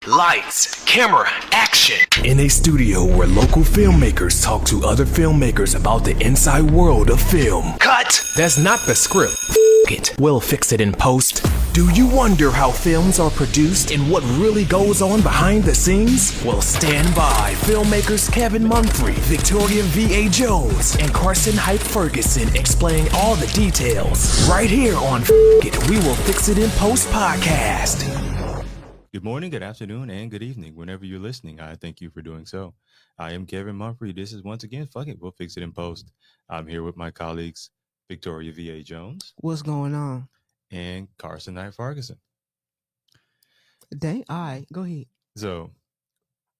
Lights, camera, action. In a studio where local filmmakers talk to other filmmakers about the inside world of film. Cut. That's not the script. It. We'll fix it in post. Do you wonder how films are produced and what really goes on behind the scenes? Well, stand by. Filmmakers Kevin Mumphrey, Victoria V.A. Jones, and Carson Hype Ferguson explain all the details. Right here on It, We Will Fix It in Post podcast. Good morning, good afternoon, and good evening. Whenever you're listening, I thank you for doing so. I am Kevin Mumphrey. This is once again, Fuck It, We'll Fix It in Post. I'm here with my colleagues, Victoria V.A. Jones. What's going on? And Carson Knight Ferguson. Dang, all right, go ahead. So,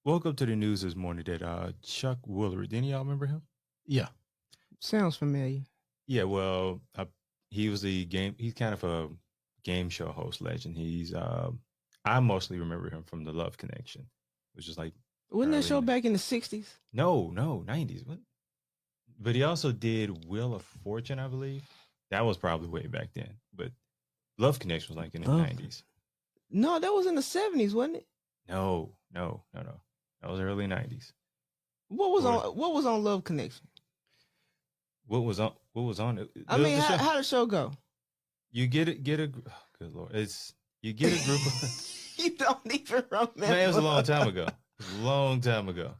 woke up to the news this morning that Chuck Woolery, didn't y'all remember him? Yeah. Sounds familiar. Yeah, well, he's kind of a game show host legend. I mostly remember him from The Love Connection, which is like... Wasn't that show back in the 60s? No, 90s. What? But he also did Wheel of Fortune, I believe. That was probably way back then. But Love Connection was like in the 90s. No, that was in the 70s, wasn't it? No. That was early 90s. What was on Love Connection? What was on it? I mean, how the show go? You get a good Lord. You get a group of... You don't even remember. Man, it was a long time ago.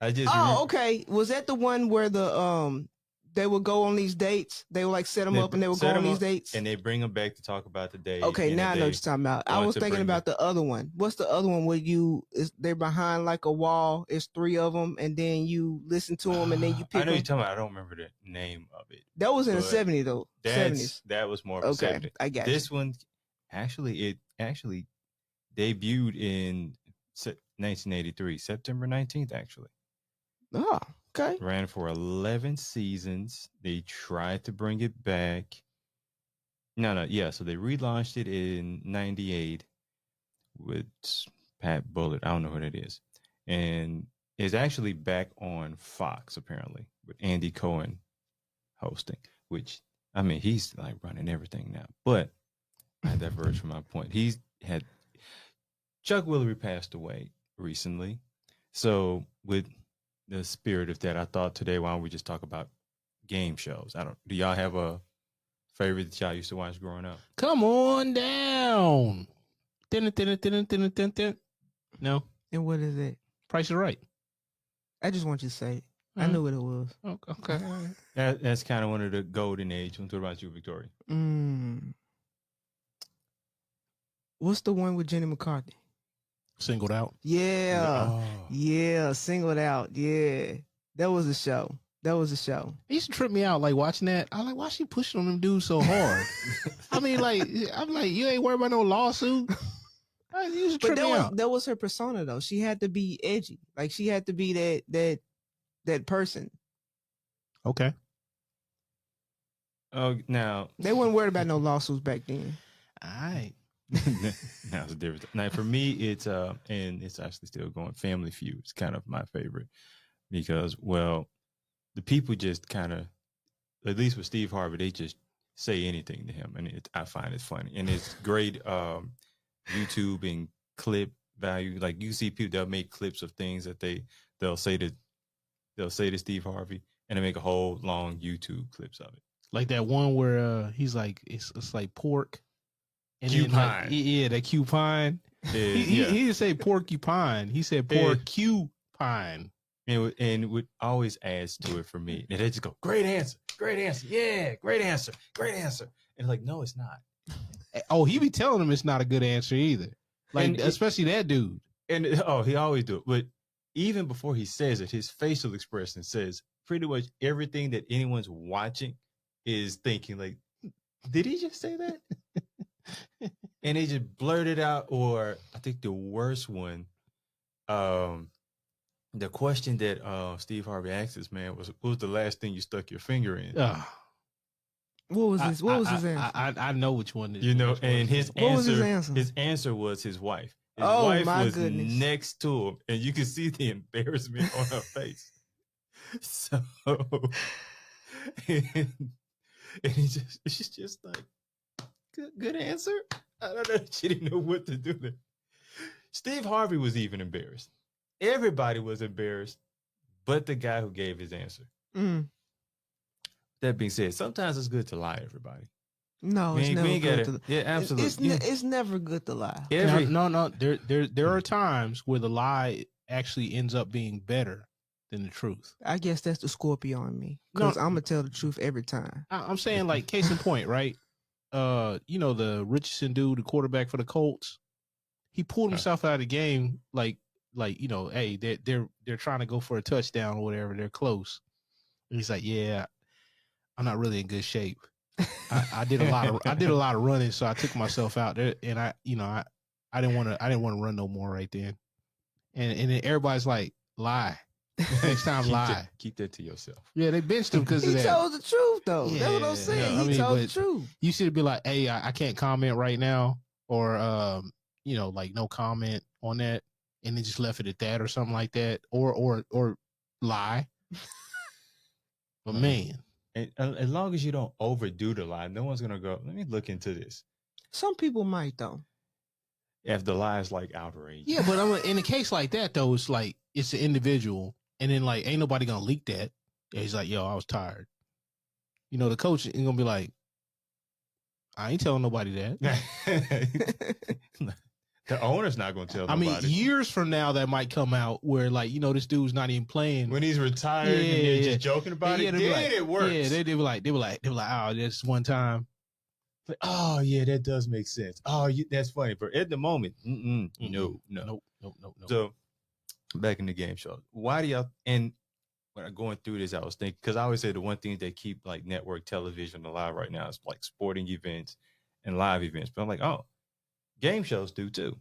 Okay. Was that the one where they would go on these dates? They would like set them up and they would go on these dates? And they bring them back to talk about the day. Okay, now I know what you're talking about. I was thinking about the other one. What's the other one where they're behind like a wall? It's three of them and then you listen to them and then you pick I know them. you're talking about. I don't remember the name of it. That was in the 70s though. 70s. That was more of a 70s. I got this one. It actually debuted in 1983, September 19th, actually. Oh, okay. Ran for 11 seasons. They tried to bring it back. So they relaunched it in 98 with Pat Bullitt. I don't know who that is. And it's actually back on Fox, apparently, with Andy Cohen hosting, which, I mean, he's like running everything now. But I diverged from my point. Chuck Woolery passed away recently. So with the spirit of that, I thought today, why don't we just talk about game shows? Do y'all have a favorite that y'all used to watch growing up? Come on down. No. And what is it? Price is Right. I just want you to say it. I knew what it was. Okay. That's kind of one of the golden age ones. What about you, Victoria? What's the one with Jenny McCarthy? Singled Out. Yeah. Yeah, Singled Out. Yeah. That was a show. It used to trip me out, like watching that. I like, why she pushing on them dudes so hard? I mean, I'm like, you ain't worried about no lawsuit. It used to trip me out. That was her persona though. She had to be edgy. Like she had to be that person. Okay. Oh, now they weren't worried about no lawsuits back then. All right. Now it's a different. Now for me, it's and it's actually still going. Family Feud is kind of my favorite because, well, the people just kind of, at least with Steve Harvey, they just say anything to him, and I find it funny, and it's great. YouTube and clip value, like you see people, they'll make clips of things that they'll say to Steve Harvey, and they make a whole long YouTube clips of it. Like that one where he's like, it's like pork. And Cupine. That cupine. He didn't say porcupine. He said porcupine. And what always adds to it for me, and they just go, great answer, yeah, great answer. And like, no, it's not. Oh, he be telling them it's not a good answer either. Like, especially that dude. And he always do it. But even before he says it, his facial expression says pretty much everything that anyone's watching is thinking, like, did he just say that? And they just blurt it out. Or I think the worst one, the question that Steve Harvey asked this man was, what was the last thing you stuck your finger in? What was his answer? I know which one. And his answer? His answer was his wife. His oh, wife my was goodness. next to him, and you can see the embarrassment on her face. So, and she's just like, good answer. I don't know. She didn't know what to do there. Steve Harvey was even embarrassed. Everybody was embarrassed, but the guy who gave his answer. Mm. That being said, sometimes it's good to lie, everybody. No, it's never good to. Yeah, absolutely. It's never good to lie. No. There are times where the lie actually ends up being better than the truth. I guess that's the Scorpio in me. Because I'm gonna tell the truth every time. I'm saying, like, case in point, right? The Richardson dude, the quarterback for the Colts, he pulled himself out of the game, like hey, they're trying to go for a touchdown or whatever. They're close. And he's like, yeah, I'm not really in good shape. I did a lot of running, so I took myself out there, and I didn't want to run no more right then. And then everybody's like, lie. Next time, lie. Keep that to yourself. Yeah, they benched him because of that. He told the truth, though. Yeah, that's what I'm saying. He told the truth. You should be like, hey, I can't comment right now, or like no comment on that, and then just left it at that, or something like that, or lie. But man, and as long as you don't overdo the lie, no one's gonna go, let me look into this. Some people might, though. If the lie is like outrage. Yeah, but in a case like that, though, it's like it's an individual, and then like ain't nobody gonna leak that. And he's like, yo, I was tired. The coach ain't gonna be like, I ain't telling nobody that. The owner's not gonna tell nobody. I mean, years from now, that might come out where, like, this dude's not even playing when he's retired and they're just joking about it. Yeah, like, it works. Yeah, they were like, oh, that's one time. Like, oh yeah, that does make sense. Oh, that's funny. But at the moment, no. So back in the game show, why do y'all? And when I'm going through this, I was thinking, because I always say the one thing that keep like network television alive right now is like sporting events and live events. But I'm like, oh, game shows do too,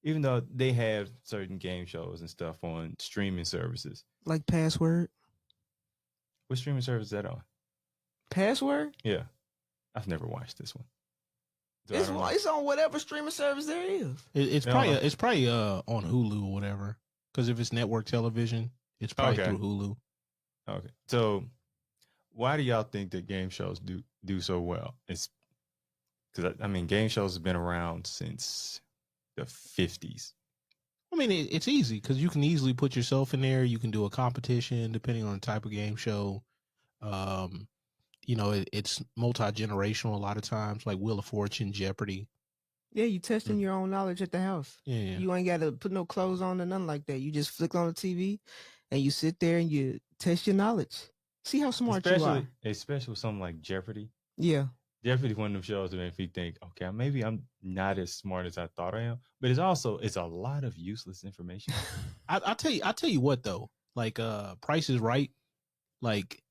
even though they have certain game shows and stuff on streaming services. Like Password. What streaming service is that on? Password? Yeah. I've never watched this one. So it's on whatever streaming service there is. It's probably on Hulu or whatever. Because if it's network television, it's probably through Hulu. Okay. So why do y'all think that game shows do so well? It's because I mean, game shows have been around since the 50s. I mean, it's easy because you can easily put yourself in there. You can do a competition depending on the type of game show. It's multi-generational a lot of times, like Wheel of Fortune, Jeopardy. Yeah, you testing your own knowledge at the house. Yeah. You ain't got to put no clothes on or nothing like that. You just flick on the TV and you sit there and you test your knowledge. See how smart you are. Especially with something like Jeopardy. Yeah. Jeopardy is one of them shows that make me think, okay, maybe I'm not as smart as I thought I am. But it's a lot of useless information. I'll tell you what though, like Price is Right, like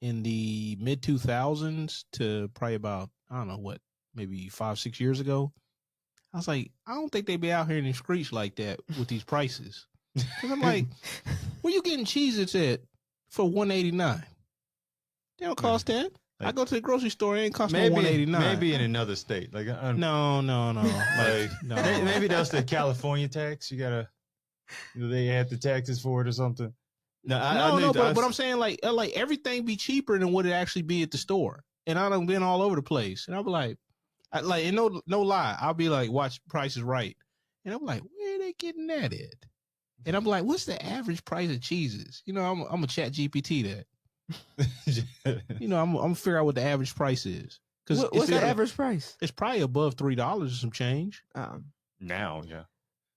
in the mid 2000s to probably about, I don't know what, maybe 5-6 years ago, I was like, I don't think they'd be out here in the streets like that with these prices. Because I'm like, where you getting Cheez-Its at for $1.89? They don't cost that. Like, I go to the grocery store, it ain't cost no $1.89. Maybe in another state. Like no. Like, no. Maybe that's the California tax. You gotta, they add the taxes for it or something. But I'm saying like everything be cheaper than what it actually be at the store. And I done been all over the place. And I'll be like, and no lie, I'll be like, watch Price is Right. And I'm like, where are they getting that at? And I'm like, what's the average price of cheeses? I'm a chat GPT that. I'm gonna figure out what the average price is. What's the average price? It's probably above $3 or some change. Now, yeah.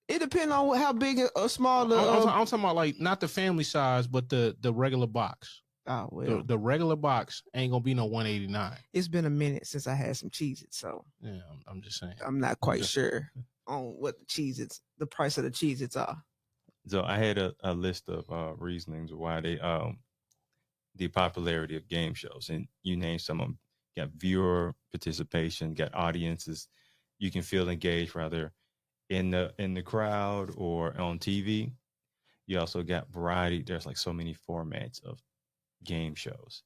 It depends on how big or small the. I'm talking about like not the family size, but the regular box. Oh well, the regular box ain't gonna be no $1.89. It's been a minute since I had some Cheez-Its, so yeah, I'm just saying. I'm not quite sure on what the price of the Cheez-Its are. So I had a list of reasonings why they the popularity of game shows, and you named some of them. Got viewer participation, got audiences. You can feel engaged rather in the crowd or on TV. You also got variety. There's like so many formats of game shows.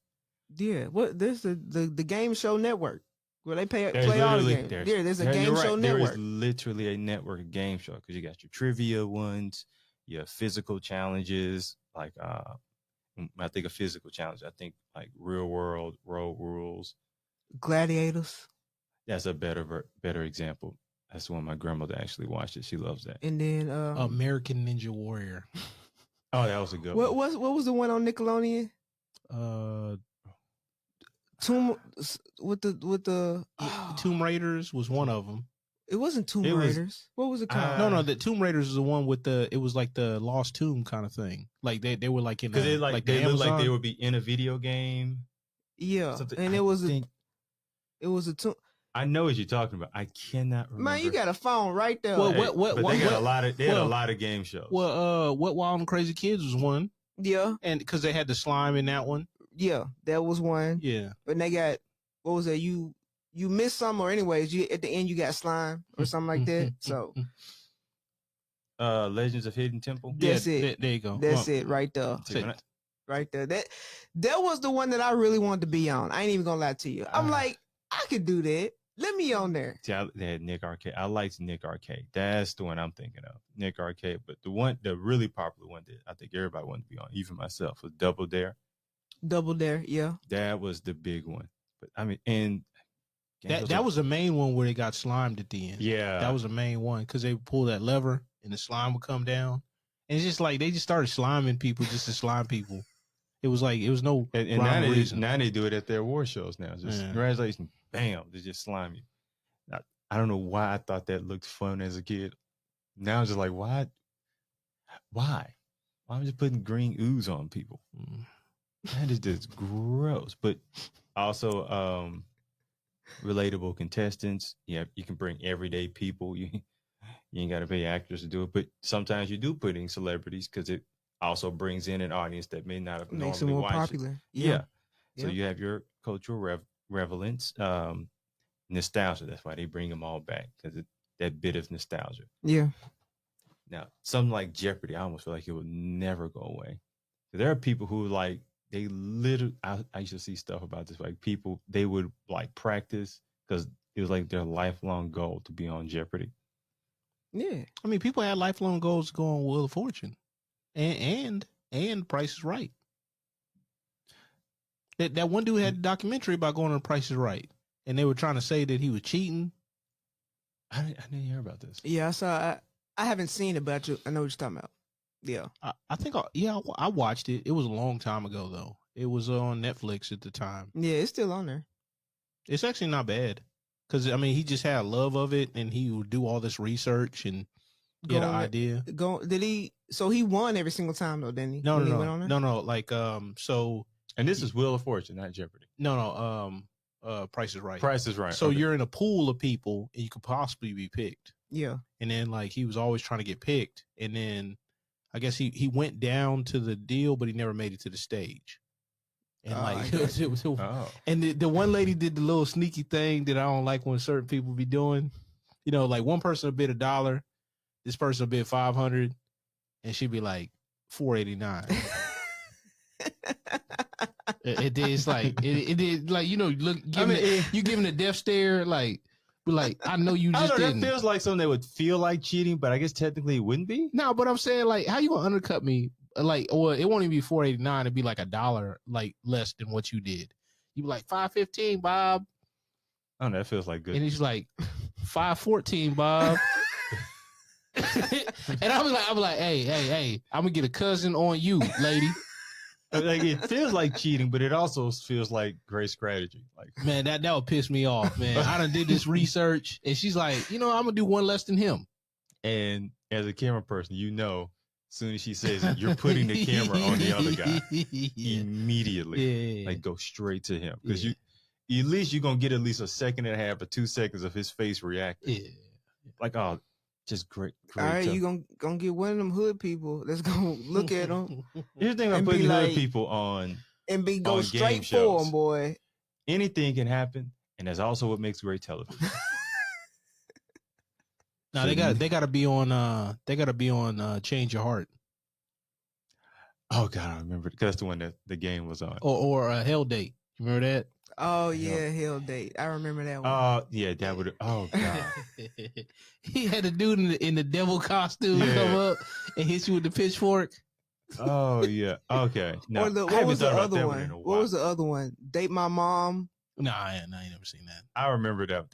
Yeah, there's the game show network where they play all the games. There's a game show network. There is literally a network of game shows because you got your trivia ones, you have physical challenges. Like when I think of physical challenge, I think like Real World, Road Rules, Gladiators. That's a better example. That's the one my grandmother actually watched it. She loves that. And then American Ninja Warrior. Oh, that was a good what one. was the one on Nickelodeon? Tomb with the Tomb Raiders was one of them. It wasn't Tomb Raiders. What was it called? No, the Tomb Raiders is the one with it was like the Lost Tomb kind of thing. Like they were like in because they they looked like they would be in a video game. Yeah, Something. and it was a tomb. I know what you're talking about. I cannot remember. Man, you got a phone right there. Well, But they had a lot of game shows. Well, What Wild and Crazy Kids was one. Yeah, And because they had the slime in that one. yeah, that was one. Yeah, But they got, what was that? You missed some, or anyways, you at the end you got slime or something like that. So Legends of Hidden Temple. that's it. There you go. That's it right there. Right there. That was the one that I really wanted to be on. I ain't even gonna lie to you. I'm like, I could do that. Let me on there. See, they had Nick Arcade. I liked Nick Arcade. That's the one I'm thinking of. Nick Arcade. But the really popular one that I think everybody wanted to be on, even myself, was Double Dare. Double Dare, yeah. That was the big one. But I mean, and that was the main one where they got slimed at the end. Yeah. That was the main one because they pull that lever and the slime would come down. And it's just like they just started sliming people just to slime people. It was no and now they do it at their award shows now. Just congratulations, bam, they just slime you. I don't know why I thought that looked fun as a kid. Now I'm just like, why? Why am I just putting green ooze on people? That is just gross. But also relatable contestants. Yeah, you can bring everyday people. You ain't got to pay actors to do it. But sometimes you do put in celebrities because it also brings in an audience that may not have makes it normally more watched popular. it. Yeah. So you have your cultural relevance, nostalgia. That's why they bring them all back, because that bit of nostalgia. Yeah. Now, something like Jeopardy, I almost feel like it would never go away. There are people who like, they literally, I used to see stuff about this, like people, they would like practice because it was like their lifelong goal to be on Jeopardy. Yeah. I mean, people had lifelong goals to go on Wheel of Fortune. And Price is Right. That one dude had a documentary about going on Price is Right, and they were trying to say that he was cheating. I didn't hear about this. Yeah, I saw. I haven't seen it, but I know what you're talking about. Yeah, I think I watched it. It was a long time ago though. It was on Netflix at the time. Yeah, it's still on there. It's actually not bad because I mean he just had a love of it, and he would do all this research and get an idea. Did he? So he won every single time though, didn't he? No. Like so. And this is Wheel of Fortune, not Jeopardy. No. Price is Right. Price is Right. So you're in a pool of people, and you could possibly be picked. Yeah. And then like he was always trying to get picked, and then I guess he went down to the deal, but he never made it to the stage. And and the one lady did the little sneaky thing that I don't like when certain people be doing. You know, like one person will bid $1, this person will bid $500, and she'd be like $489. It's like it is like, you know, look. You giving a death stare, like I know you just didn't. That feels like something that would feel like cheating, but I guess technically it wouldn't be. No, but I'm saying, like, how you gonna undercut me? Like, or it won't even be $489. It'd be like $1, like less than what you did. You be like $515, Bob. Oh, that feels like good. And he's like $514, Bob. And I was like, hey, I'm gonna get a cousin on you, lady. Like it feels like cheating, but it also feels like great strategy. Like, man, that would piss me off, man. I done did this research, and she's like, you know, I'm gonna do one less than him. And as a camera person, you know, as soon as she says it, you're putting the camera on the other guy immediately. Like go straight to him, because at least you're gonna get at least a second and a half or 2 seconds of his face reacting. Like, oh, just great. All right, you gonna get one of them hood people that's gonna look at them. Here's the thing about putting hood people on and go straight for them, boy. Anything can happen, and that's also what makes great television. No, they gotta be on Change Your Heart. Oh God, I remember, because that's the one that the game was on. Or Hell Date. You remember that? Oh yeah, Hell Date. I remember that one. Oh yeah, that would. Oh God. He had a dude in the devil costume come up and hit you with the pitchfork. Oh yeah. Okay. No, what was the other one? What was the other one? Date My Mom. No, I ain't never seen that. I remember that.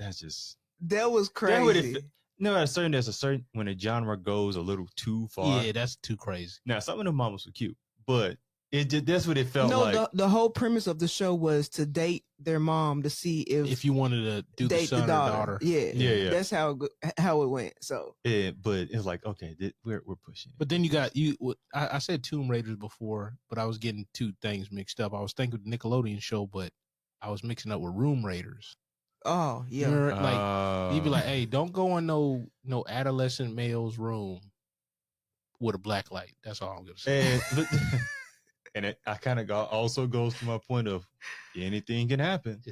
That was crazy. No, there's a certain when a genre goes a little too far. Yeah, that's too crazy. Now some of the mamas were cute, but that's what it felt No, like. the whole premise of the show was to date their mom to see if you wanted to do the son or daughter. Yeah. That's how it went. So but it's like, okay, we're pushing it. But then you got I said Tomb Raiders before, but I was getting two things mixed up. I was thinking the Nickelodeon show, but I was mixing up with Room Raiders. Oh yeah. Like you'd be like, hey, don't go in no adolescent male's room with a black light. That's all I'm gonna say. And it kind of also goes to my point of anything can happen.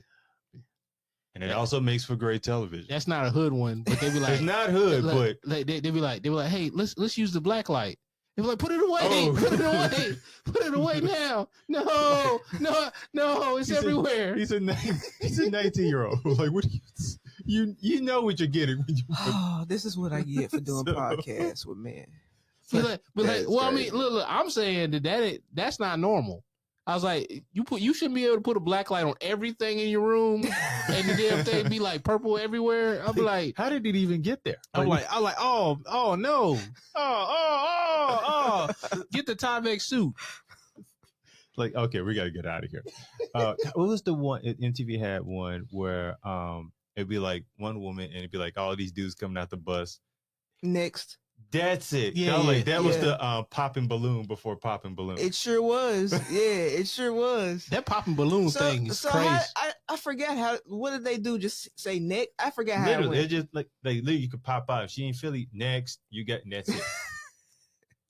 And it also makes for great television. That's not a hood one, but they be like, it's not hood, but they be like, hey, let's use the black light. They be like, put it away, put it away now. No, it's everywhere. He's a 19-year-old. Like, what do you know what you're getting when you. Oh, this is what I get for doing podcasts with men. Well, I mean, look, I'm saying that's not normal. I was like, you shouldn't be able to put a black light on everything in your room, and the damn thing be like purple everywhere. I'll be like, how did it even get there? I'm like, oh no, oh, get the Tyvek suit. Like, okay, we got to get out of here. What was the one? MTV had one where it'd be like one woman, and it'd be like all these dudes coming out the bus. Next. That's it. Yeah, that was the popping balloon before popping balloon. It sure was. Yeah, it sure was. That popping balloon thing is crazy. I forgot what did they do? Just say next? I forgot how literally, it went. it just like literally you could pop out. If she ain't Philly, next you got that's it.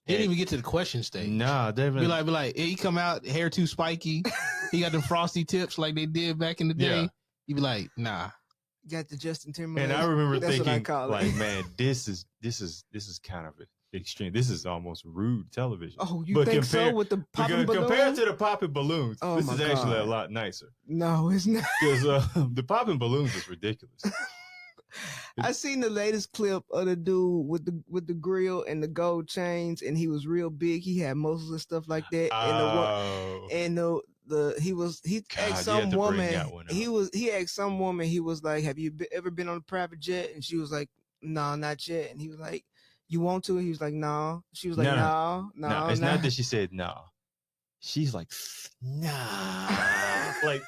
They didn't even get to the question stage. Nah, definitely. Be like, he come out, hair too spiky. He got them frosty tips like they did back in the day. Yeah. You be like, nah. Got the Justin Timberlake. And I remember That's thinking, what I call like, it. man, this is kind of extreme. This is almost rude television. Oh, you think so with the popping balloon? Compared to the popping balloons, this is actually a lot nicer. No, it's not. Because the popping balloons is ridiculous. I seen the latest clip of the dude with the grill and the gold chains, and he was real big. He had muscles and stuff like that. He asked some woman. He asked some woman. He was like, "Have you ever been on a private jet?" And she was like, "No, not yet." And he was like, "You want to?" And he was like, "No." She was like, "No." It's not that she said no. She's like, "Nah." Like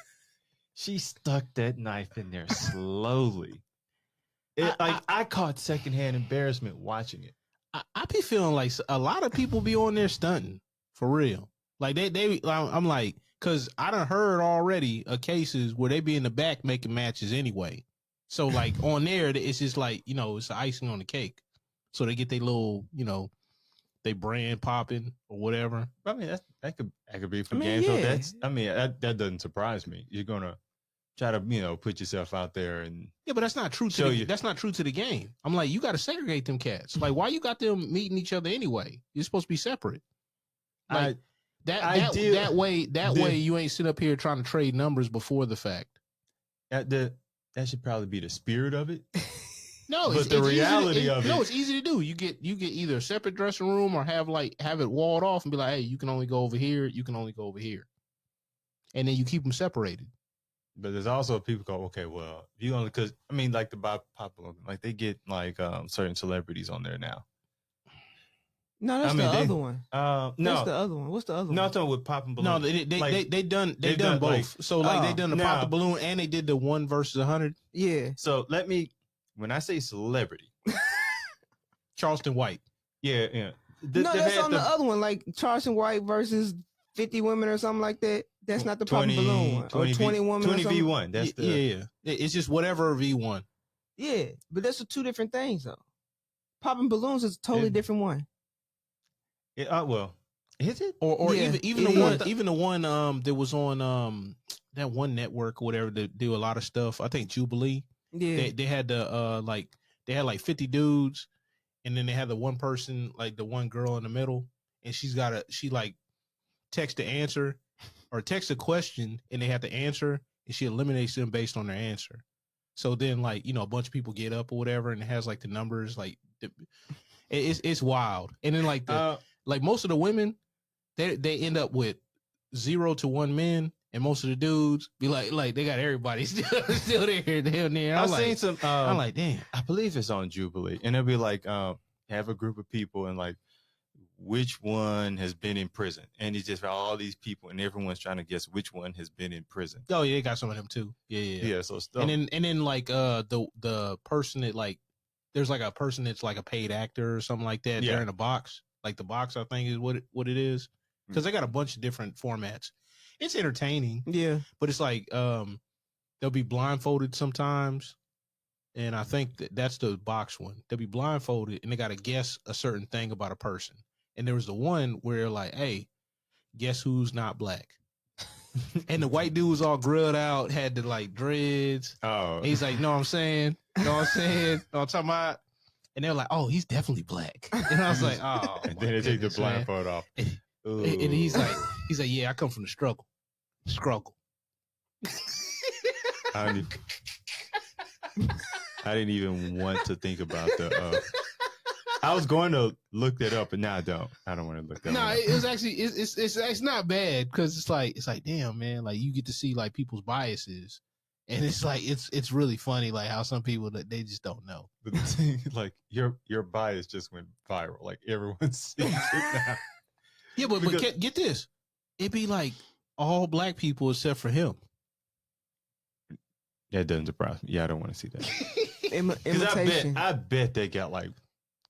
she stuck that knife in there slowly. I caught secondhand embarrassment watching it. I be feeling like a lot of people be on there stunting for real. Like I'm like, cause I done heard already of cases where they be in the back making matches anyway. So like on there, it's just like, it's the icing on the cake. So they get their little, they brand popping or whatever. I mean, that could be for games. Yeah. So that doesn't surprise me. You're gonna try to, put yourself out there and but that's not true that's not true to the game. I'm like, you got to segregate them cats. Like, why you got them meeting each other anyway? You're supposed to be separate. Like that way you ain't sit up here trying to trade numbers before the fact. That should probably be the spirit of it. No, but the reality of it. No, it's easy to do. You get either a separate dressing room or have it walled off and be like, hey, you can only go over here. You can only go over here, and then you keep them separated. But there's also people go, okay, well, you only because like the pop like they get like certain celebrities on there now. No, that's the other one. No, that's the other one. What's the other one? No, I'm talking with popping balloon. No, they done both. Like, so they done the pop the balloon and they did the 1 versus 100. Yeah. So when I say celebrity, Charleston White. Yeah. That's on the other one, like Charleston White versus 50 women or something like that. That's not the popping balloon one. 20 women. 20 V1. That's yeah. It's just whatever V1. Yeah, but that's two different things though. Popping balloons is a totally different one. Well, is it? Or even the one that was on that one network or whatever that do a lot of stuff. I think Jubilee. Yeah. They had they had like 50 dudes, and then they had the one person, like the one girl in the middle, and she text the answer or text a question, and they have to answer, and she eliminates them based on their answer. So then, like, a bunch of people get up or whatever, and it has like the numbers, like it's wild. And then like most of the women, they end up with 0 to 1 men, and most of the dudes be like they got everybody still there down there. I've seen some. I'm like, damn. I believe it's on Jubilee, and it'll be like have a group of people and like which one has been in prison, and it's just all these people, and everyone's trying to guess which one has been in prison. Oh yeah, they got some of them too. Yeah. So stuff. And then like the person that like there's like a person that's like a paid actor or something like that. Yeah. They're in a box. Like the box, I think is what it is. Because they got a bunch of different formats. It's entertaining. Yeah. But it's like they'll be blindfolded sometimes. And I think that's the box one. They'll be blindfolded and they got to guess a certain thing about a person. And there was the one where like, hey, guess who's not black? And the white dude was all grilled out, had the like dreads. Oh. And he's like, know what I'm saying? Know what I'm saying? Know what I'm talking about? And they were like, oh, he's definitely black. And I was like, oh. And then they take the blindfold off. And he's like, yeah, I come from the struggle. I didn't even want to think about the. I was going to look that up, but now I don't. I don't want to look that up. No, it's actually it's not bad because it's like damn, man, like you get to see like people's biases, and it's like it's really funny like how some people that they just don't know. But the thing, like your bias just went viral. Like everyone sees it now. Yeah, but get this, it'd be like all black people except for him. That doesn't surprise me. Yeah, I don't want to see that. Imitation. I bet they got like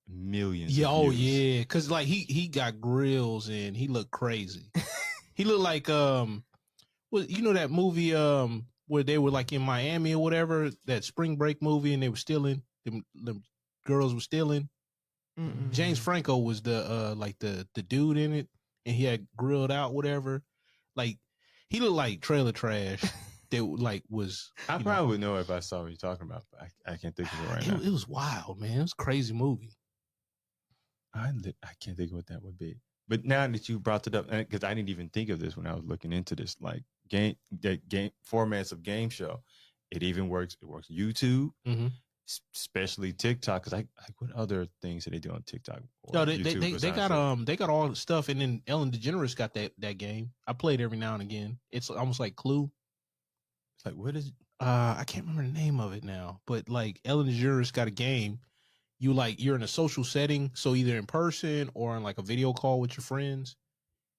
millions. Yeah, of views. yeah, because like he got grills and he looked crazy. He looked like well, you know that movie where they were like in Miami or whatever, that spring break movie, and they were stealing them girls were stealing. Mm-mm. James Franco was the like the dude in it, and he had grilled out whatever. Like he looked like trailer trash. That like was. I probably would know if I saw what you're talking about, but I can't think of it right now. It was wild, man. It was a crazy movie. I can't think of what that would be. But now that you brought it up, because I didn't even think of this when I was looking into this, like game formats of game show, it even works. It works YouTube, especially TikTok. Because what other things do they do on TikTok? No, they got all the stuff, and then Ellen DeGeneres got that game. I played every now and again. It's almost like Clue. It's like, what is it? I can't remember the name of it now, but like Ellen DeGeneres got a game. You're in a social setting, so either in person or on like a video call with your friends,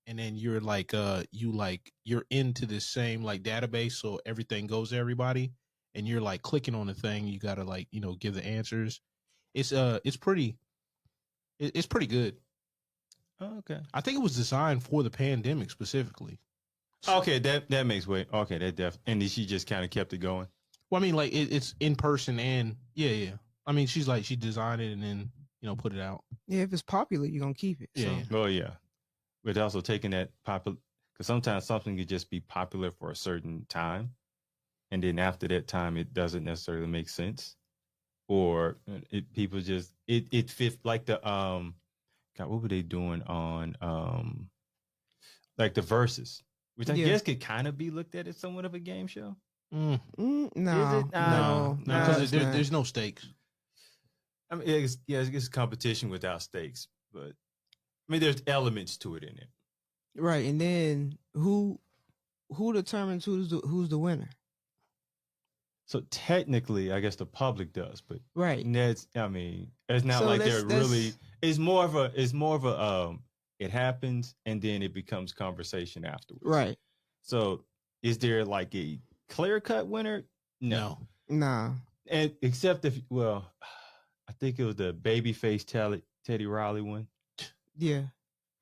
and then you're like you're into this same like database, so everything goes to everybody, and you're like clicking on the thing. You gotta like give the answers. It's pretty good. Oh, okay. I think it was designed for the pandemic specifically. Okay, that makes way. Okay, and then she just kind of kept it going. Well, I mean, like it's in person and yeah. I mean, she designed it and then put it out. Yeah, if it's popular, you're gonna keep it. Yeah. So. Yeah. Well, yeah, but also taking that popular, because sometimes something could just be popular for a certain time, and then after that time, it doesn't necessarily make sense, or people just it fits like the God, what were they doing on like the Versus, which I guess could kind of be looked at as somewhat of a game show. No, No, because there's no stakes. I mean, it's competition without stakes, but I mean, there's elements to it in it, right? And then who determines who's the winner? So technically, I guess the public does, but right. It's not like they're really. It's more of a. It happens and then it becomes conversation afterwards. Right. So, is there like a clear-cut winner? No. Nah. And except I think it was the babyface Teddy Riley one. Yeah.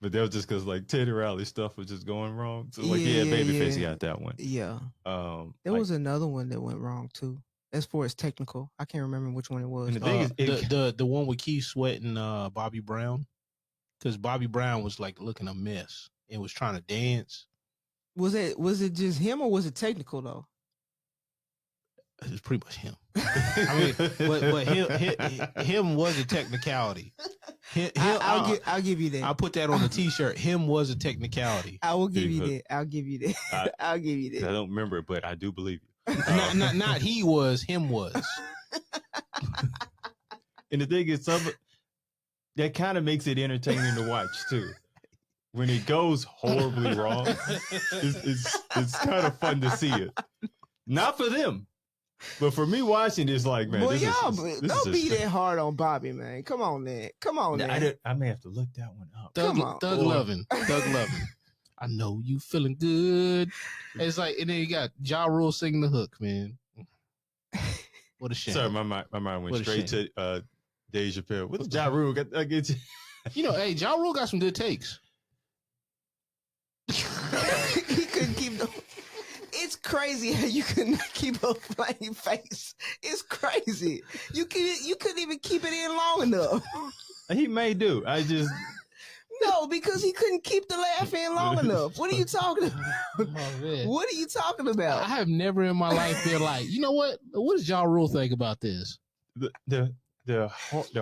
But that was just because like Teddy Riley stuff was just going wrong. So babyface got that one. Yeah. There was another one that went wrong too. As far as technical, I can't remember which one it was. And the thing is, the one with Keith Sweat and Bobby Brown, because Bobby Brown was like looking a mess and was trying to dance. Was it just him or was it technical though? It was pretty much him. I mean, but him was a technicality. I'll give you that. I'll put that on the T-shirt. Him was a technicality. I will give you that. I'll give you that. I'll give you that. I don't remember it, but I do believe you. Not he was. Him was. And the thing is, that kind of makes it entertaining to watch too. when it goes horribly wrong, it's kind of fun to see it. Not for them, but for me watching, it's like, man, Boy, this don't is be that hard on Bobby, man. Come on, man. I may have to look that one up. Thug Come on. Lovin'. I know you feeling good. It's like, and then you got Ja Rule singing the hook, man. What a shame. Sorry, my mind went straight to Dave Chappelle. What's Ja Rule? You know, hey, Ja Rule got some good takes. He couldn't keep the. It's crazy how you couldn't keep a funny face. It's crazy. You couldn't even keep it in long enough. He may do. I just No, because he couldn't keep the laugh in long enough. What are you talking about? Oh, man. What are you talking about? I have never in my life been like, you know what? What does Ja Rule think about this? the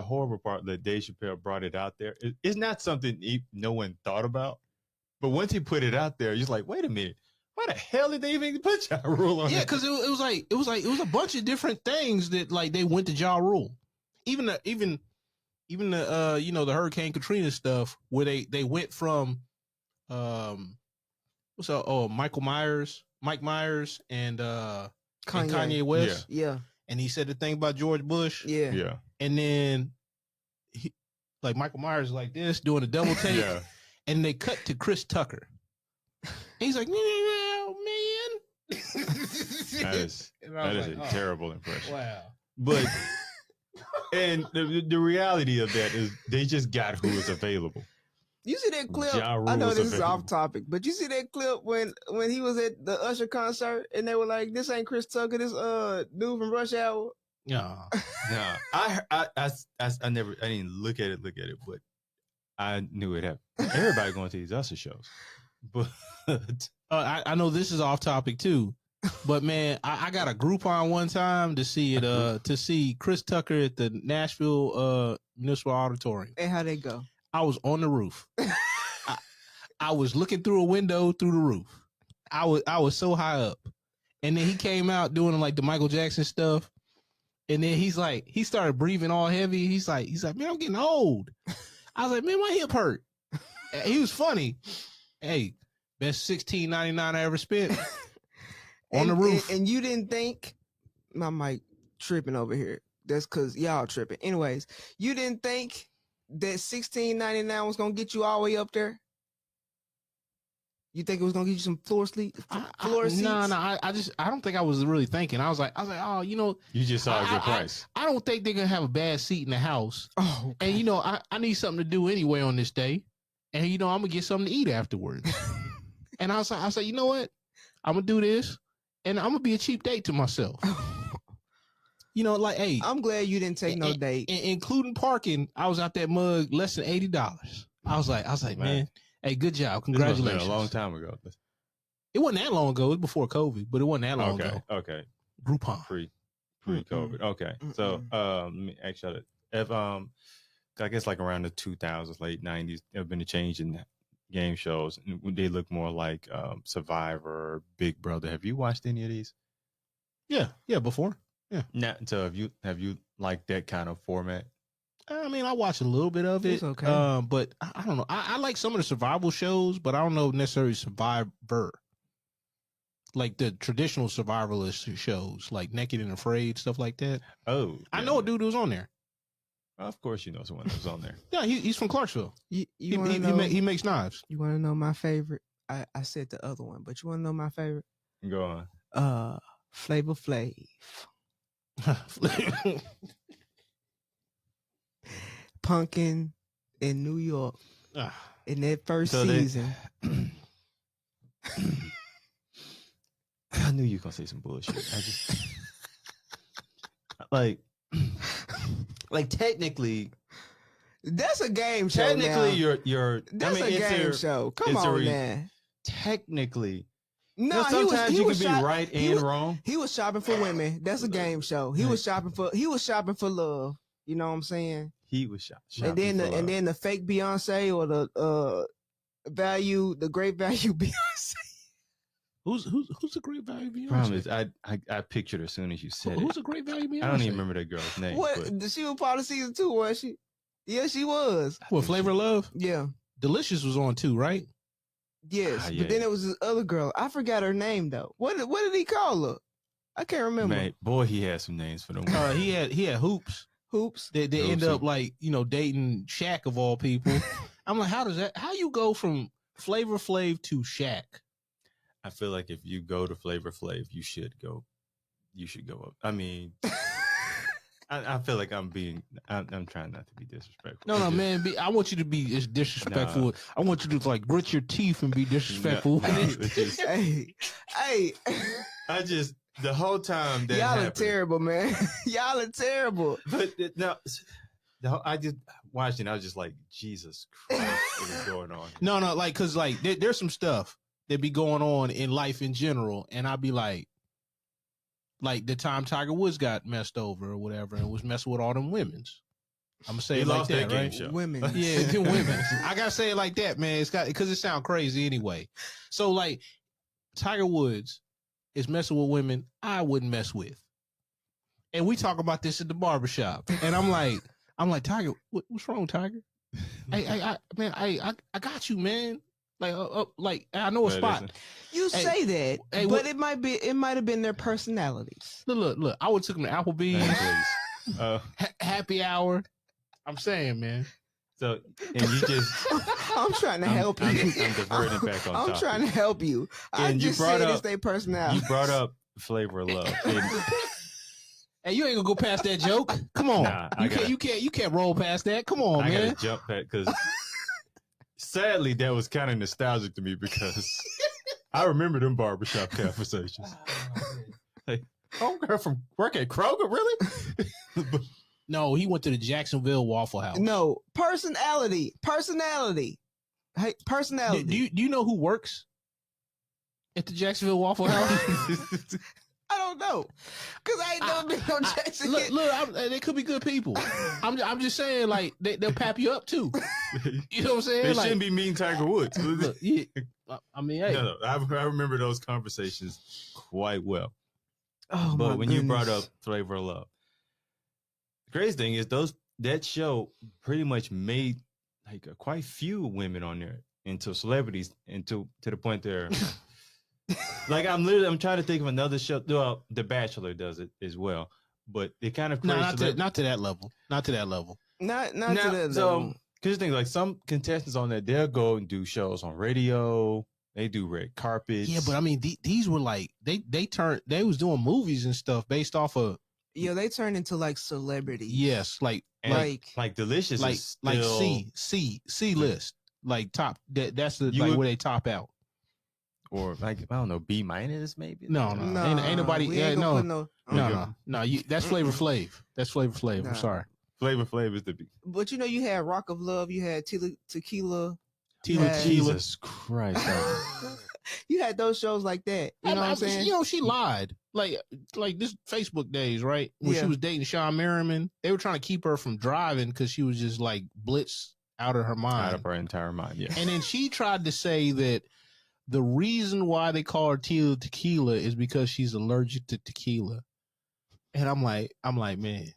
horrible part that Dave Chappelle brought it out there. It's not something no one thought about, but once he put it out there, you're like, wait a minute. Why the hell did they even put Ja Rule on? Yeah, it? because it was a bunch of different things that like they went to Ja Rule. Even the the Hurricane Katrina stuff where they went from Mike Myers and Kanye West. Yeah. And he said the thing about George Bush. Yeah. And then like Michael Myers like this doing a double take. Yeah. And they cut to Chris Tucker. And he's like, man. That is a terrible impression. Wow. But and the reality of that is they just got who was available. You see that clip? Ja Rule I know was this is available. off topic, but you see that clip when he was at the Usher concert and they were like, "This ain't Chris Tucker, this dude from Rush Hour." Yeah. No, I didn't look at it, but I knew it happened. Everybody going to these Usher shows, but I know this is off topic too, but man, I got a Groupon one time to see it. To see Chris Tucker at the Nashville Municipal Auditorium. And how they go? I was on the roof. I was looking through a window through the roof. I was so high up, and then he came out doing like the Michael Jackson stuff, and then he started breathing all heavy. He's like, man, I'm getting old. I was like, man, my hip hurt. He was funny. Hey, best $16.99 I ever spent on the roof. And you didn't think my mic tripping over here? That's because y'all tripping. Anyways, you didn't think that $16.99 was gonna get you all the way up there? You think it was gonna get you some floor seats? No. I don't think I was really thinking. I was like, oh, you just saw a good price. I don't think they're gonna have a bad seat in the house. Oh, okay. And I need something to do anyway on this day, and I'm gonna get something to eat afterwards. And I was like, you know what? I'm gonna do this, and I'm gonna be a cheap date to myself. Like, hey, I'm glad you didn't take no date, including parking. I was out that mug less than $80. I was like, man, hey, good job, congratulations. This was a long time ago. It wasn't that long ago. It was before COVID, but it wasn't that long ago. Okay. Groupon. Pre-COVID. Okay. So, let me actually, if I guess like around the 2000s, late 90s, there have been a change in game shows, and they look more like Survivor, Big Brother. Have you watched any of these? Yeah, before. Yeah. So have you liked that kind of format? I mean, I watched a little bit of it. It's okay. But I don't know. I like some of the survival shows, but I don't know necessarily Survivor. Like the traditional survivalist shows, like Naked and Afraid, stuff like that. Oh, I know a dude who was on there. Of course, you know someone who's on there. Yeah, he's from Clarksville. You He makes knives. You want to know my favorite? I said the other one, but you want to know my favorite? Go on. Flavor Flav. Punkin in New York in that first season. I knew you were gonna say some bullshit. I just like technically. That's a game show. Technically, now. you're. That's a game show. Come on, man. Technically. No, sometimes he you was can be right and wrong. He was shopping for women. That's a game show. He was shopping for love. You know what I'm saying? He was shopping. And then the fake Beyonce or the great value Beyonce. Who's the great value Beyonce? Promise, I pictured her as soon as you said it. Who's the great value Beyonce? I don't even remember that girl's name. What? She was part of season 2, was she? Yeah, she was. What, Flavor of Love? Yeah. Delicious was on too, right? Yes, but then it was this other girl. I forgot her name though. What did he call her? I can't remember. Man, boy, he had some names for them. He had Hoops. Hoops. They end up like dating Shaq of all people. I'm like, how you go from Flavor Flav to Shaq? I feel like if you go to Flavor Flav, you should go up. I mean, I feel like I'm trying not to be disrespectful. No, man. I want you to be as disrespectful. Nah. I want you to like grit your teeth and be disrespectful. Hey. The whole time that y'all happened, are terrible, man. Y'all are terrible. But no, I just watched it. And I was just like, Jesus Christ, what is going on? No, like because like there's some stuff that be going on in life in general, and I'd be like the time Tiger Woods got messed over or whatever, and was messing with all them women's. I'm gonna say it like that, right? Show. Women, yeah, the women's. I gotta say it like that, man. It's got because it sounds crazy anyway. So like Tiger Woods is messing with women I wouldn't mess with. And we talk about this at the barbershop. And I'm like, Tiger, what's wrong, Tiger? I got you, man. Like I know a spot. You say that, but it might have been their personalities. Look, I would took them to Applebee's, happy hour. I'm saying, man. So, and you just... I'm trying to help you. I'm diverting back on topic. I'm trying to help you. I just said it's their personality. You brought up Flavor of Love. Hey, you ain't gonna go past that joke. Come on. Nah, you can't roll past that. Come on, man. I gotta jump back because sadly that was kind of nostalgic to me because I remember them barbershop conversations. Hey, homegirl from work at Kroger, really? No, he went to the Jacksonville Waffle House. No, personality. Hey, personality. Do you know who works at the Jacksonville Waffle House? I don't know, cause I ain't never been on Jacksonville. Look, they could be good people. I'm just saying, like they'll pap you up too. You know what I'm saying? They shouldn't be mean Tiger Woods. Look, yeah. I mean, hey. No, I remember those conversations quite well. Oh, but when goodness. You brought up Flavor of Love, the crazy thing is that show pretty much made like quite few women on there into celebrities, to the point there. Like I'm trying to think of another show. Well, The Bachelor does it as well, but it kind of not to that level. Not to that level. Not to that level. So, because things like some contestants on there, they'll go and do shows on radio. They do red carpets. Yeah, but I mean, these were like they was doing movies and stuff based off of. Yeah, they turned into like celebrities. Yes, like Delicious, like is still, C list, like top. That's the where they top out. Or like I don't know, B- maybe. No, ain't nobody. Yeah, no. That's Flavor Flav. That's Flavor Flav. Nah. I'm sorry. Flavor Flav is the B. But you had Rock of Love. You had Tequila. Jesus Christ! You had those shows like that. You know what I'm saying? You know, she lied. Like this Facebook days, right? When she was dating Sean Merriman, they were trying to keep her from driving because she was just like blitzed out of her mind, out of her entire mind. Yeah. And then she tried to say that the reason why they call her Tequila is because she's allergic to tequila. And I'm like, man.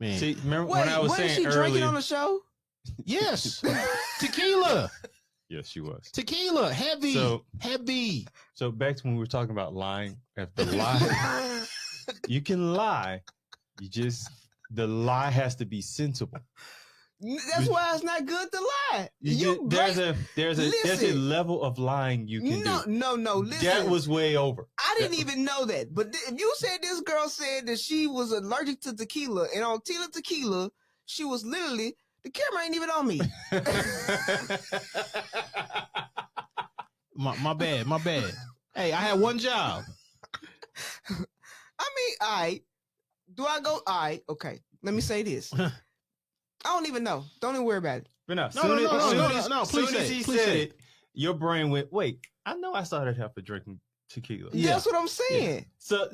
See, remember when I was saying she earlier, drinking on the show? Yes, tequila. Yes, she was. Tequila, heavy. So back to when we were talking about lying. After lie, you can lie. The lie has to be sensible. That's why it's not good to lie. There's a level of lying you can do. No. Listen, that was way over. I didn't even know that. But if you said this girl said that she was allergic to tequila, and on tequila, she was literally, the camera ain't even on me. my bad. Hey, I had one job. I mean, all right. Do I go? All right. Okay. Let me say this. I don't even know. Don't even worry about it. But no. Please as say he said it, your brain went, wait, I know I started half drinking tequila. Yeah. That's what I'm saying. Yeah. So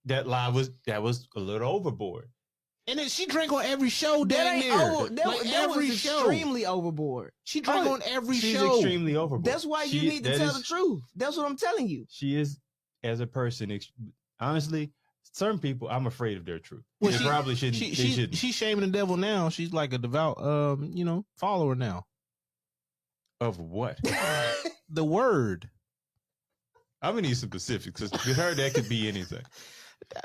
that lie was a little overboard. And then she drank on every show down there. That was extremely overboard. She drank on every show. She's extremely overboard. That's why you need to tell the truth. That's what I'm telling you. She is, as a person, honestly, certain people, I'm afraid of their truth. Well, they probably shouldn't. She's shaming the devil now. She's like a devout, follower now. Of what? The word. I'm gonna need some specifics because with her that could be anything.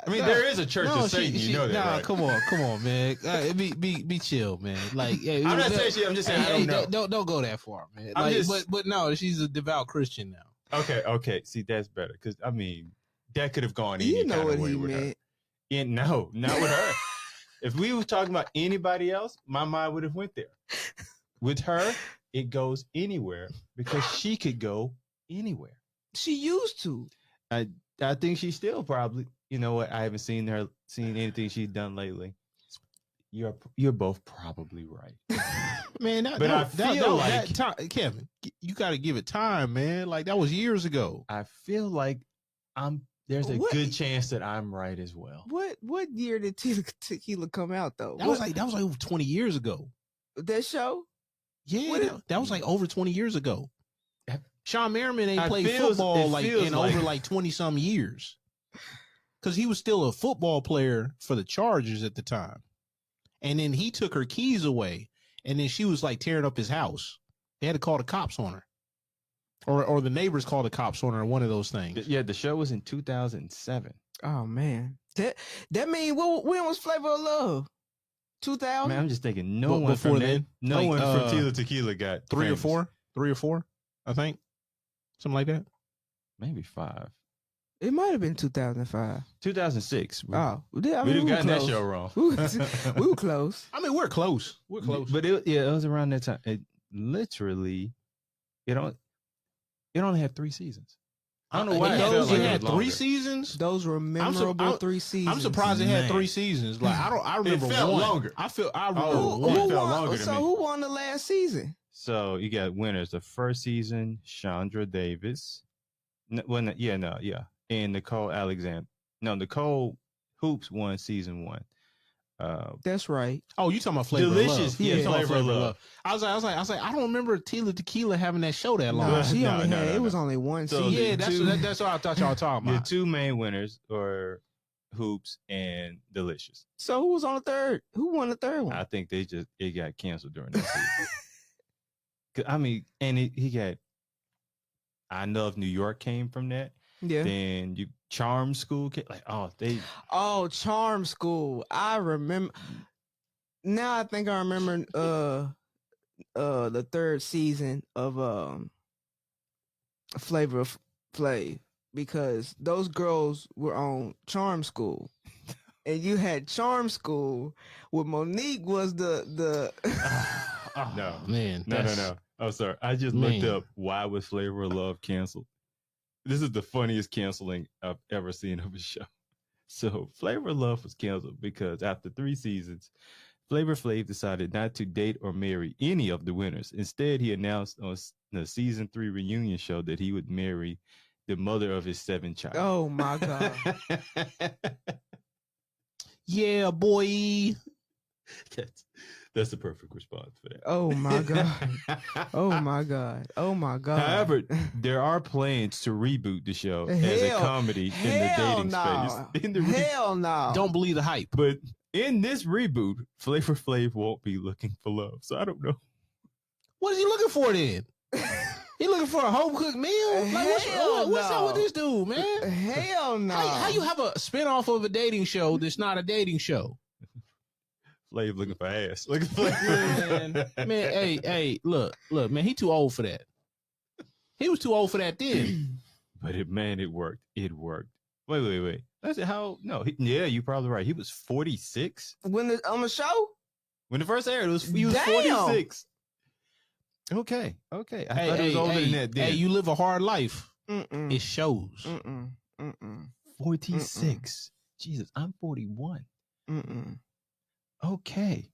I mean, there is a church of Satan. You know that, right? Come on, man. Be chill, man. Like, I'm not saying she. I'm just saying I don't know. Don't go that far, man. I'm Like, just, but no, she's a devout Christian now. Okay. See, that's better because I mean, that could have gone any You know kind what of way he with meant. her. No, not with her. If we were talking about anybody else, my mind would have went there. With her, it goes anywhere because she could go anywhere. She used to. I think she still probably. You know what? I haven't seen anything she's done lately. You're both probably right, man. I feel like Kevin, you got to give it time, man. Like that was years ago. I feel like there's a good chance that I'm right as well. What year did Tequila come out though? That was like over 20 years ago. That show? Yeah, that was like over 20 years ago. Sean Merriman ain't played football in over like 20 some years. Because he was still a football player for the Chargers at the time. And then he took her keys away. And then she was like tearing up his house. They had to call the cops on her. Or the neighbors called the cops on her, one of those things. Yeah, the show was in 2007. Oh, man. That mean, when was Flavor of Love? 2000? Man, I'm just thinking no one from Tila Tequila got three famous. or four, I think. Something like that. Maybe 5. It might have been 2005. 2006. We'd have gotten that show wrong. we were close. I mean, we're close. But it was around that time. It literally, it only had 3 seasons. I don't know why it had 3 seasons. Those were memorable 3 seasons. I'm surprised it had 3 seasons. Like I remember it felt one. longer. I remember one. It felt longer to me. So who won the last season? So you got winners. The first season, Chandra Davis. And Nicole Alexander. No, Nicole Hoops won season 1. That's right. Oh, you talking about Flavor Delicious. of Love? Yeah, Flavor of Love. I was like, I don't remember Tila Tequila having that show that long. No, she only had. It was only one So season. Yeah, that's what I thought y'all were talking about. The 2 main winners are Hoops and Delicious. So who was on the third? Who won the third one? I think it got canceled during that season. I mean, and he got. I know if New York came from that. Yeah. Then Charm School Charm School. I remember. Now I think I remember the third season of Flavor of Flav, because those girls were on Charm School. And you had Charm School where Monique was the No. Man. No. Oh, sorry. I just looked up why was Flavor of Love canceled. This is the funniest canceling I've ever seen of a show. So Flavor of Love was canceled because after 3 seasons, Flavor Flav decided not to date or marry any of the winners. Instead, he announced on the season 3 reunion show that he would marry the mother of his 7th child. Oh my God. Yeah, boy. That's the perfect response for that. Oh my God. Oh my God. Oh my God. However, there are plans to reboot the show as a comedy in the dating space. Hell no. Don't believe the hype. But in this reboot, Flavor Flav won't be looking for love. So I don't know. What is he looking for then? He looking for a home cooked meal? Like, what's up with this dude, man? Hell no. How you have a spinoff of a dating show that's not a dating show? Flav looking for ass. Looking for man, hey, look, man, he too old for that. He was too old for that then. But it worked. It worked. Wait. That's how? No, you're probably right. He was 46 on the show. When it first aired. He was 46. Okay. I thought he was older than that. Then. Hey, you live a hard life. Mm-mm. It shows. 46. Jesus, I'm 41. Okay.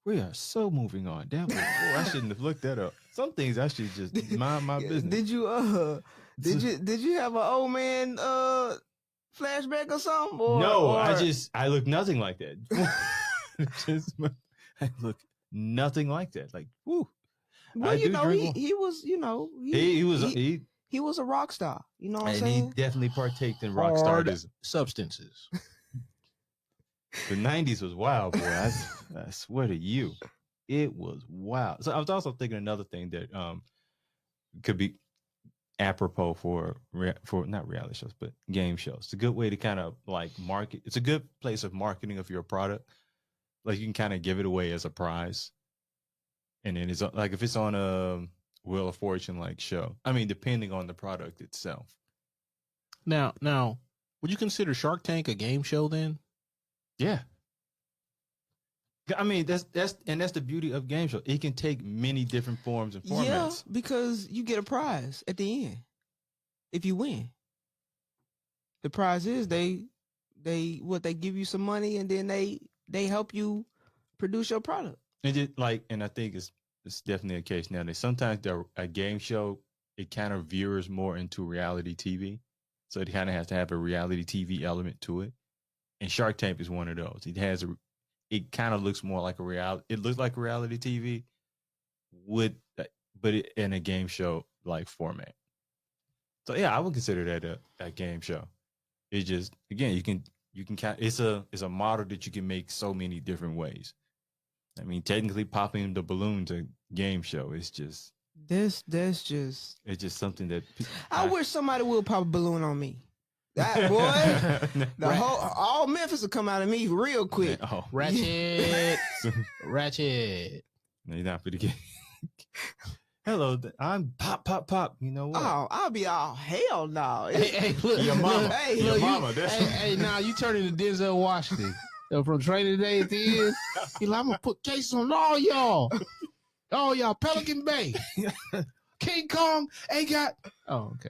We are so moving on. I shouldn't have looked that up. Some things I should just mind my business. Did you have an old man flashback or something? No, I look nothing like that. I look nothing like that. Like, whoo. Well, he was, he was a rock star. You know what I'm saying? And he definitely partaked in rock stardom substances. The 90s was wild, boy. I swear to you, it was wild. So I was also thinking another thing that could be apropos for not reality shows, but game shows. It's a good way to kind of like market. It's a good place of marketing of your product. Like you can kind of give it away as a prize. And then it's like if it's on a Wheel of Fortune like show. I mean, depending on the product itself. Now, would you consider Shark Tank a game show then? Yeah. I mean, that's the beauty of game show. It can take many different forms and formats. Yeah, because you get a prize at the end if you win. The prize is they give you some money and then they help you produce your product. And just like, and I think it's definitely a case now that sometimes a game show, it kind of veers more into reality TV. So it kind of has to have a reality TV element to it. And Shark Tank is one of those. It kind of looks more like it looks like a reality TV but in a game show like format. So yeah, I would consider that a game show. It's just, again, you can it's a model that you can make so many different ways. I mean, technically popping the balloon to game show is just that's just it's just something that I wish somebody would pop a balloon on me. That boy, all Memphis will come out of me real quick. Oh, Ratchet. Ratchet. No, you're not for the game. Hello, I'm pop. You know what? Oh, I'll be all hell no. Hey, look, Your mama. Hey, Your look, mama. Now you turn into Denzel Washington from Training Day at the end. He's like, I'm gonna put cases on all y'all, Pelican Bay, King Kong ain't got. Oh, okay.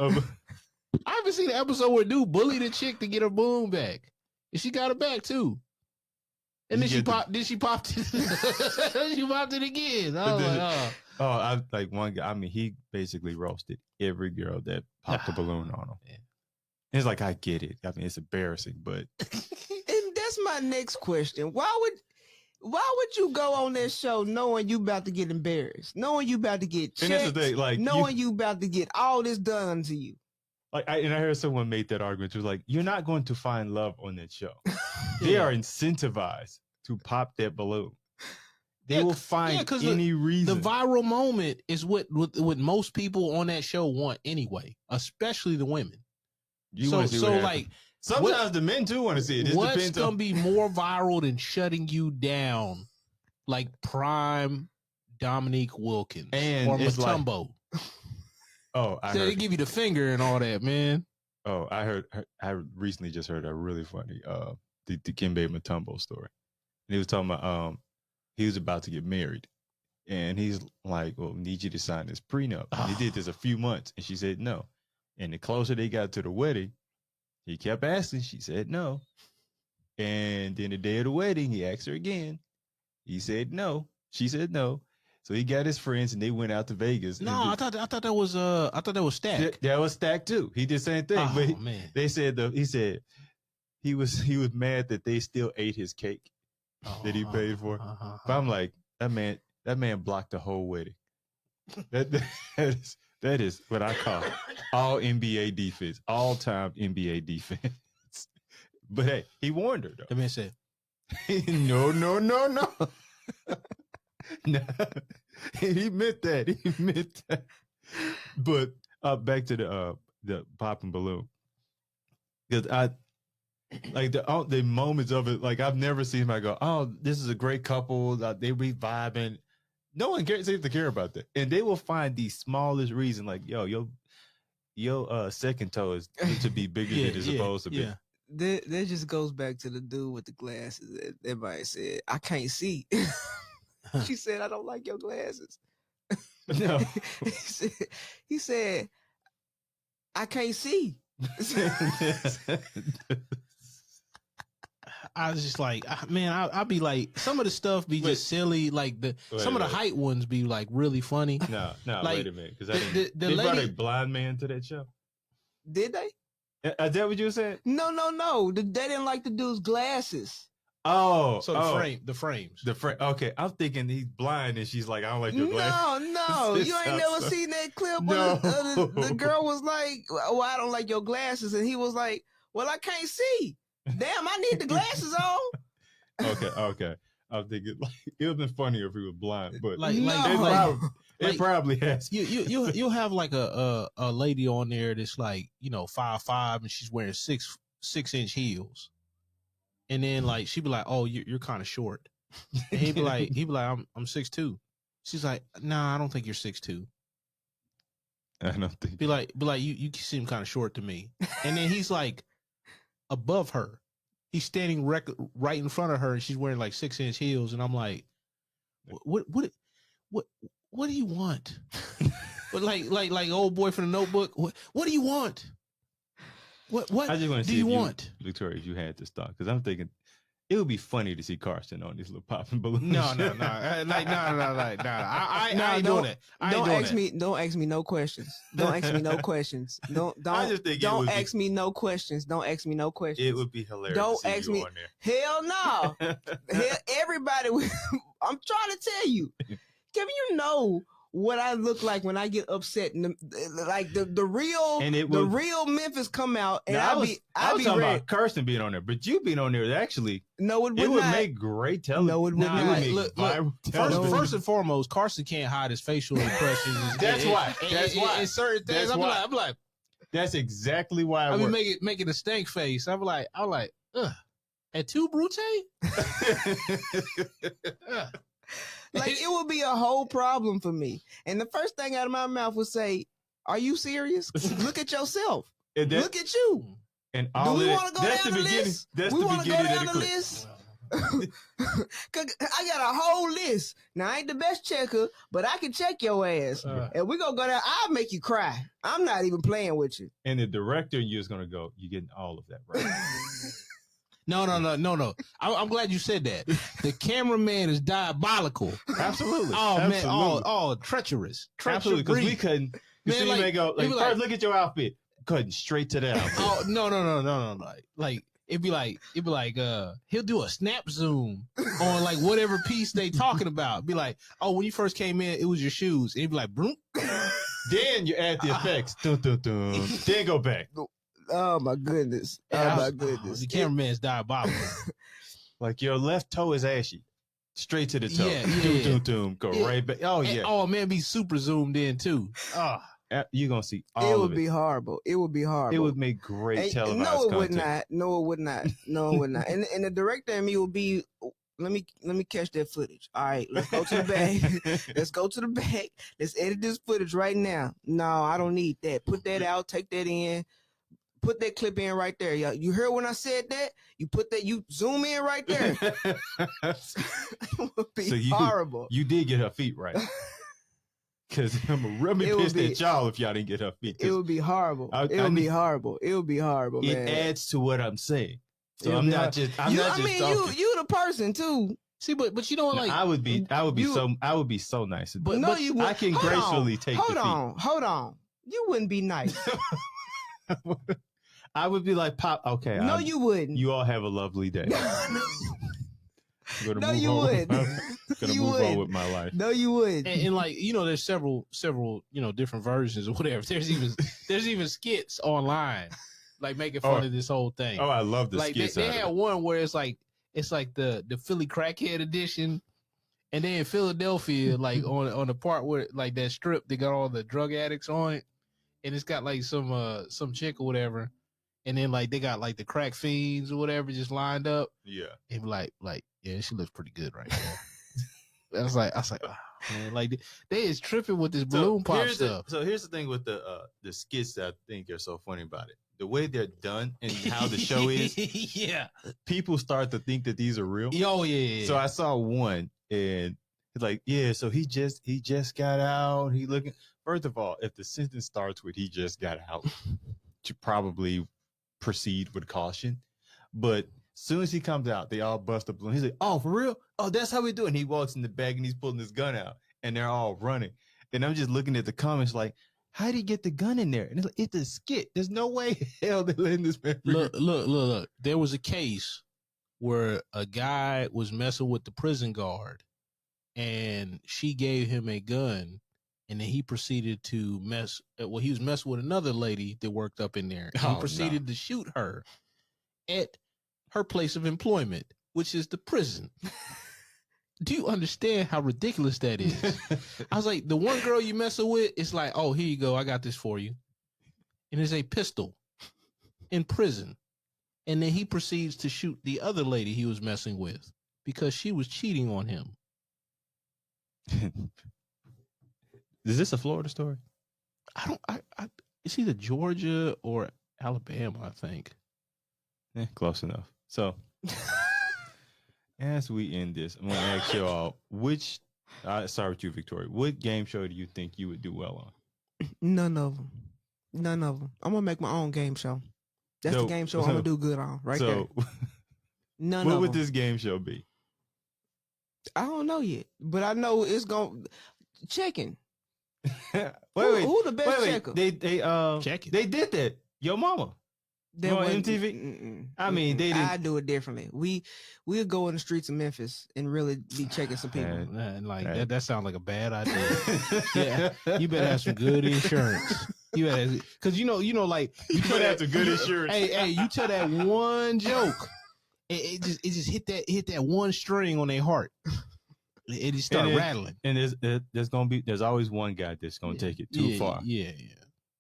All right. I haven't seen an episode where dude bullied a chick to get her balloon back, and she got it back too. And then she popped it. She popped it again. I like one guy. I mean, he basically roasted every girl that popped a balloon on him. Yeah. It's like, I get it. I mean, it's embarrassing, but and that's my next question. Why would you go on that show knowing you about to get embarrassed, knowing you about to get checked, and that's the thing, like, knowing you about to get all this done to you? Like, I heard someone make that argument. It was like, you're not going to find love on that show. They are incentivized to pop that balloon. They will find any reason. The viral moment is what most people on that show want anyway, especially the women. Sometimes the men too want to see it. What's gonna be more viral than shutting you down, like prime Dominique Wilkins and or Matumbo? They give you the finger and all that, man. Oh, I recently just heard a really funny the Kimbe Matumbo story. And he was talking about he was about to get married, and he's like, "Well, need you to sign this prenup." And he did this a few months, and she said no. And the closer they got to the wedding, he kept asking. She said no. And then the day of the wedding, he asked her again. He said no. She said no. So he got his friends and they went out to Vegas. No, I thought that was Stack. That was Stack too. He did the same thing. Oh, man. They said he was mad that they still ate his cake that he paid for. But I'm like, that man blocked the whole wedding. That is what I call all NBA defense, all time NBA defense. But hey, he warned her though. The man said, no. No. He meant that. But back to the popping balloon, because I like the moments of it. Like, I've never seen him. I go, oh, this is a great couple. They be vibing. No one seems to care about that, and they will find the smallest reason. Like, your second toe is to be bigger than it's supposed to be. That just goes back to the dude with the glasses. That everybody said, I can't see. She said, I don't like your glasses. No. he said, I can't see. I was just like, man, I'll be like, some of the stuff be just silly. Like some of the height ones be like really funny. No, like, wait a minute, because they brought a blind man to that show. Did they? Is that what you said? No. They didn't like the dude's glasses. Oh, so the frames. Okay, I'm thinking he's blind, and she's like, I don't like your glasses. No, you ain't never seen that clip. No. The girl was like, well, I don't like your glasses, and he was like, well, I can't see. Damn, I need the glasses on. Okay. I was thinking like it would have been funnier if he was blind, but It probably has. You'll have like a lady on there that's like 5'5" and she's wearing 6-inch heels, and then like she'd be like, "Oh, you're kind of short," and he'd be like, "I'm 6'2". She's like, "Nah, I don't think you're 6'2". I don't think. Be like, you seem kind of short to me. And then he's like above her. He's standing right in front of her, and she's wearing like 6-inch heels. And I'm like, what do you want? But like old boy from the Notebook. What do you want? What I just want to do see you want, Victoria? If you had this thought, because I'm thinking it would be funny to see Carson on these little popping balloons. No. I ain't doing it. Don't ask me no questions. Don't ask me no questions. Don't ask me no questions. Don't ask me no questions. It would be hilarious. Don't to see ask you me. on there. Hell no. Hell, everybody. I'm trying to tell you, Kevin. You know what I look like when I get upset, and the real Memphis come out, and now, I was talking ready. about Carson being on there, but you being on there actually. No, it would make great television. No, it would not. It would make viral television. First and foremost, Carson can't hide his facial expressions. That's why. In certain things, I'm like, that's exactly why I be making a stank face. I'm like, ugh. At two Brute? Like, it would be a whole problem for me. And the first thing out of my mouth would say, "Are you serious? Look at yourself. Look at you." And do we want to go down the list? That's we want to go down the list. Cause I got a whole list. Now I ain't the best checker, but I can check your ass. And we're gonna go down. I'll make you cry. I'm not even playing with you. And the director, you're just gonna go, you're getting all of that right. No. I'm glad you said that. The cameraman is diabolical. Absolutely. Oh, absolutely. man. All treacherous. Absolutely. Because we couldn't. Man, like, may go, like, first look at your outfit. Cutting straight to the outfit. Oh, no. Like, it'd be like, he'll do a snap zoom on like whatever piece they talking about. Be like, "Oh, when you first came in, it was your shoes." And he'd be like, "Broom." Then you add the effects. Dun, dun, dun. Then go back. Oh my goodness. The cameraman's diabolical. Like your left toe is ashy. Straight to the toe. Yeah. Go right back. Oh, yeah. Oh, man, be super zoomed in too. You're going to see all of it. It would be horrible. It would be horrible. It would make great televised content. No, it would not. And the director and me will be, let me catch that footage. All right, let's go to the back. Let's go to the back. Let's edit this footage right now. No, I don't need that. Put that out. Take that in. Put that clip in right there. You heard when I said that? You zoom in right there. It would be horrible. You did get her feet right. Because I'm rubbing pissed at y'all if y'all didn't get her feet. It would be horrible. It would be horrible. It would be horrible, man. It adds to what I'm saying. So I'm not just talking. You the person too. See, but you know what? Like I would be so nice. But no, you would. I can gracefully take the feet. Hold on. You wouldn't be nice. I would be like, Pop, okay. No, you wouldn't. You all have a lovely day. No, you wouldn't. Gonna move on with my life. No, you would. And like, there's several, different versions or whatever. There's even skits online, like making fun of this whole thing. Oh, I love the skits. They had one where it's like the Philly crackhead edition. And then in Philadelphia, like on the part where like that strip, they got all the drug addicts on it. And it's got like some chick or whatever. And then like they got like the crack fiends or whatever just lined up. Yeah. And like, yeah, she looks pretty good right now. I was like, oh, man, like they is tripping with this balloon pop stuff. So here's the thing with the skits that I think are so funny about it. The way they're done and how the show is. Yeah. People start to think that these are real. Oh yeah. So I saw one and it's like, yeah, so he just got out. He looking. First of all, if the sentence starts with "he just got out," you probably proceed with caution. But as soon as he comes out, they all bust a balloon. He's like, "Oh, for real? Oh, that's how we do it." And he walks in the back and he's pulling his gun out, and they're all running. And I'm just looking at the comments like, how did he get the gun in there? And it's like, it's a skit. There's no way hell they're letting this man. Look. There was a case where a guy was messing with the prison guard, and she gave him a gun. And then he proceeded to he was messing with another lady that worked up in there. He proceeded to shoot her at her place of employment, which is the prison. Do you understand how ridiculous that is? I was like, the one girl you messing with, it's like, oh, here you go. I got this for you. And it's a pistol in prison. And then he proceeds to shoot the other lady he was messing with because she was cheating on him. Is this a Florida story? It's either Georgia or Alabama, I think. Close enough. So, as we end this, I'm going to ask y'all, start with you, Victoria. What game show do you think you would do well on? None of them. I'm going to make my own game show. That's the game show I'm going to do good on, right there. None of them. What would this game show be? I don't know yet, but I know it's going to... Checking. Who the best checker? They Checking. They did that. Yo mama. That on wasn't- MTV? I mean, they didn't. I do it differently. We'll go in the streets of Memphis and really be checking some people. Man, like that sounds like a bad idea. Yeah, you better have some good insurance. You better, because you know, like You better have some good insurance. Hey, you tell that one joke, it just hit that one string on their heart. It just start rattling. And there's always one guy that's gonna take it too far. Yeah.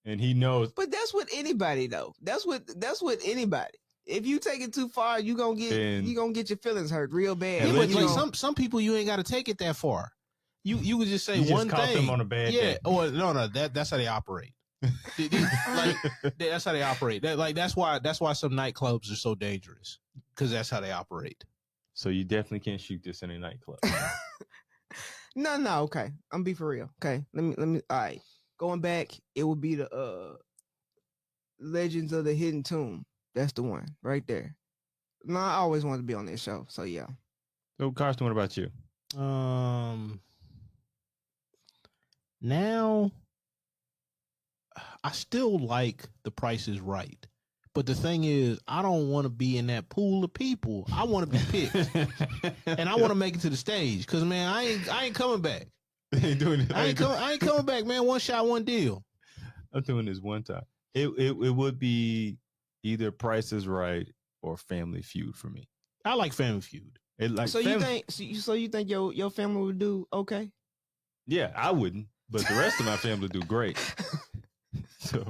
And he knows. But that's with anybody though. That's with anybody. If you take it too far, you gonna get your feelings hurt real bad. Yeah, And but you like some people you ain't got to take it that far. You could just say You one just caught thing. them on a bad day. Or no, that's how they operate. Like that's how they operate. That's why some nightclubs are so dangerous, because that's how they operate. So you definitely can't shoot this in a nightclub. No, okay. I'm gonna be for real. Okay. Let me all right. Going back, it would be the Legends of the Hidden Tomb. That's the one right there. No, I always wanted to be on this show. So yeah. So Carson, what about you? Now I still like The Price is Right. But the thing is, I don't want to be in that pool of people. I want to be picked. And I want to make it to the stage. Cause man, I ain't coming back. ain't doing it. I ain't coming back, man. One shot, one deal. I'm doing this one time. It would be either Price is Right or Family Feud for me. I like Family Feud. You think your family would do okay? Yeah, I wouldn't, but the rest of my family do great. So,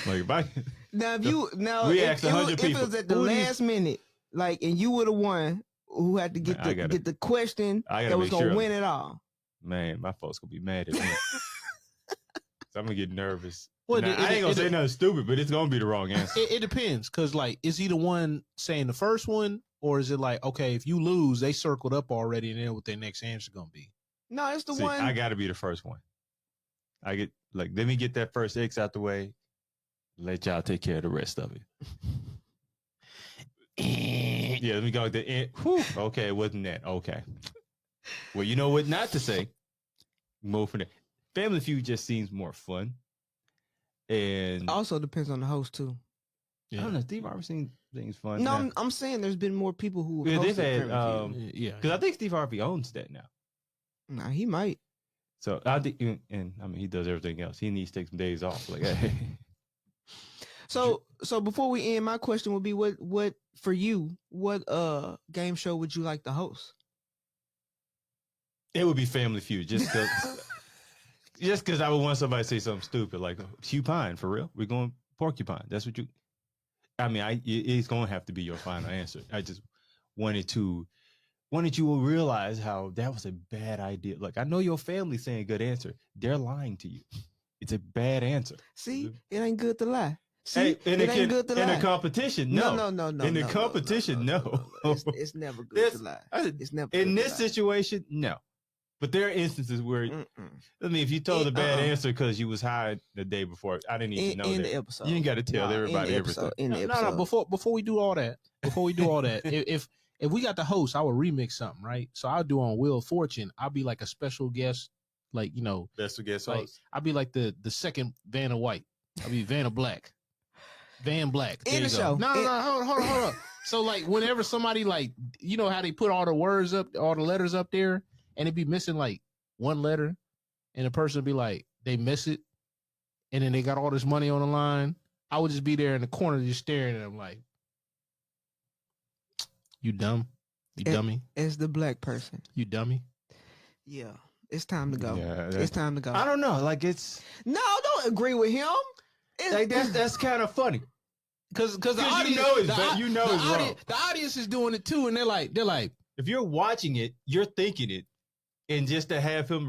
like, if I we asked 100 people, if it was at the last minute, like, and you would have won, who had to get the question that was gonna win it all? Man, my folks gonna be mad at me. So I'm gonna get nervous. Well, now, I ain't gonna say nothing stupid, but it's gonna be the wrong answer. It depends, because like, is he the one saying the first one, or is it like, okay, if you lose, they circled up already, and then what their next answer gonna be? No, it's the one. I gotta be the first one. Let me get that first X out the way. Let y'all take care of the rest of it. Yeah, let me go with the end. Okay, it wasn't that. Okay. Well, you know what not to say. Move from there. Family Feud just seems more fun. And also depends on the host too. I don't know. Steve Harvey seems fun. No, I'm saying there's been more people who have they've hosted had, Family Feud. because I think Steve Harvey owns that now. Nah, he might. So I think, and I mean, he does everything else. He needs to take some days off. Like, hey. So before we end, my question would be, what for you? What game show would you like to host? It would be Family Feud, just because I would want somebody to say something stupid like Cupine, for real. We're going porcupine. That's what you. I mean, it's going to have to be your final answer. I just wanted you to realize how that was a bad idea. Like, I know your family's saying good answer. They're lying to you. It's a bad answer. See, it ain't good to lie. See, hey, it ain't good to lie. In a competition, no. No. In the competition, no. It's never good to lie. It's never in good this to lie. situation, no. But there are instances where, I mean, if you told a bad answer because you was hired the day before, I didn't even know that. The episode. You ain't got to tell everybody everything. No. Before we do all that, if we got the host, I would remix something, right? So I'll do on Wheel of Fortune. I'll be like a special guest, like, you know, special guest like, host. I'll be like the second Vanna White. I'll be Vanna Black. Van Black. In the show. No, hold on. So like, whenever somebody, like, you know how they put all the words up, all the letters up there, and it'd be missing like one letter, and the person would be like, they miss it, and then they got all this money on the line. I would just be there in the corner just staring at them like, you dumb. You dummy. As the black person. You dummy. Yeah. It's time to go. Yeah, it's time to go. I don't know. Like it's no, don't agree with him. Like that's kind of funny. Because the audience, the audience is doing it too, and they're like, if you're watching it, you're thinking it, and just to have him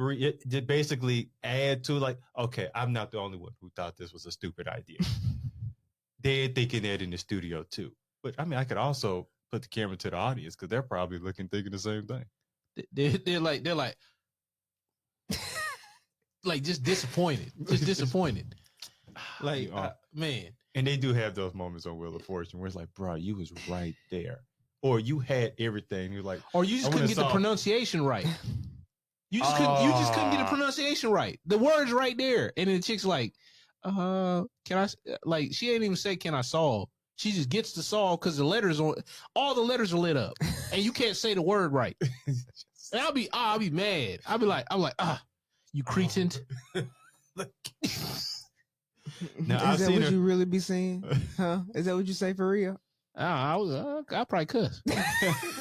to basically add to like, okay, I'm not the only one who thought this was a stupid idea. They're thinking that in the studio too. But I mean, I could also put the camera to the audience because they're probably thinking the same thing. They're like, like just disappointed, Like, man. And they do have those moments on Wheel of Fortune where it's like, bro, you was right there. Or you had everything. You're like, or you just couldn't get the pronunciation right. You just couldn't get the pronunciation right. The word's right there. And then the chick's like, can I, like, she ain't even say, can I solve? She just gets to solve because all the letters are lit up. And you can't say the word right. And I'll be mad. I'll be like, you cretin. Now, is that what you really be saying? Huh? Is that what you say for real? I probably cuss.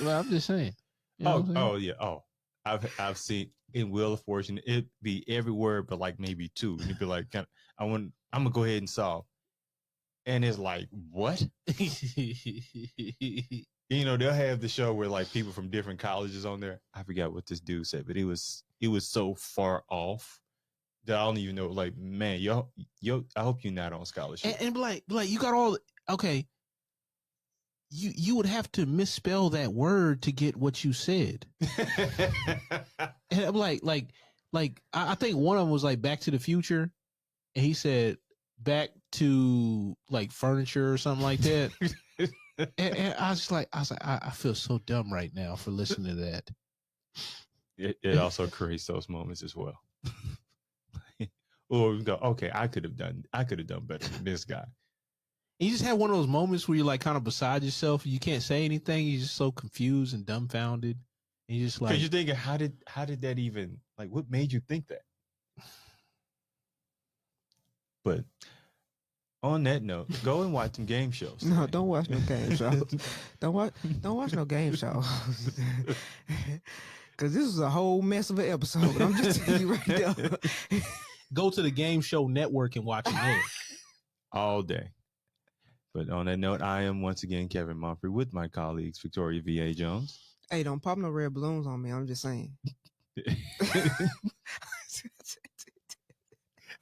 Well, I'm just saying. You know yeah. Oh, I've seen in Wheel of Fortune, it'd be every word, but like maybe two. And it'd be like, I'm gonna go ahead and solve. And it's like, what? You know, they'll have the show where like people from different colleges on there. I forgot what this dude said, but it was so far off that I don't even know. Like, man, yo, I hope you're not on scholarship. And be like, you got all okay. You would have to misspell that word to get what you said. And I'm like, I think one of them was like Back to the Future, and he said back to like furniture or something like that. and I was like, I feel so dumb right now for listening to that. It also creates those moments as well. Or we go, okay, I could have done better than this guy. And you just have one of those moments where you're like kind of beside yourself. You can't say anything. You're just so confused and dumbfounded. And you're just like, because you're thinking, how did that even, like, what made you think that? But on that note, go and watch some game shows. No, don't watch no game shows. Don't watch no game shows. Because this is a whole mess of an episode. I'm just telling you right now. Go to the Game Show Network and watch it there. All day. But on that note, I am once again Kevin Mumphrey with my colleagues Victoria V.A. Jones. Hey, don't pop no red balloons on me. I'm just saying.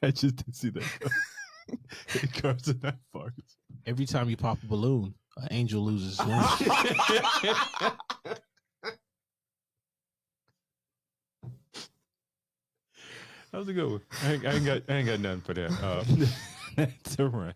I just didn't see that. Carson, that farts. Every time you pop a balloon, an angel loses his wings. That was a good one. I ain't got nothing for that. That's a wrap.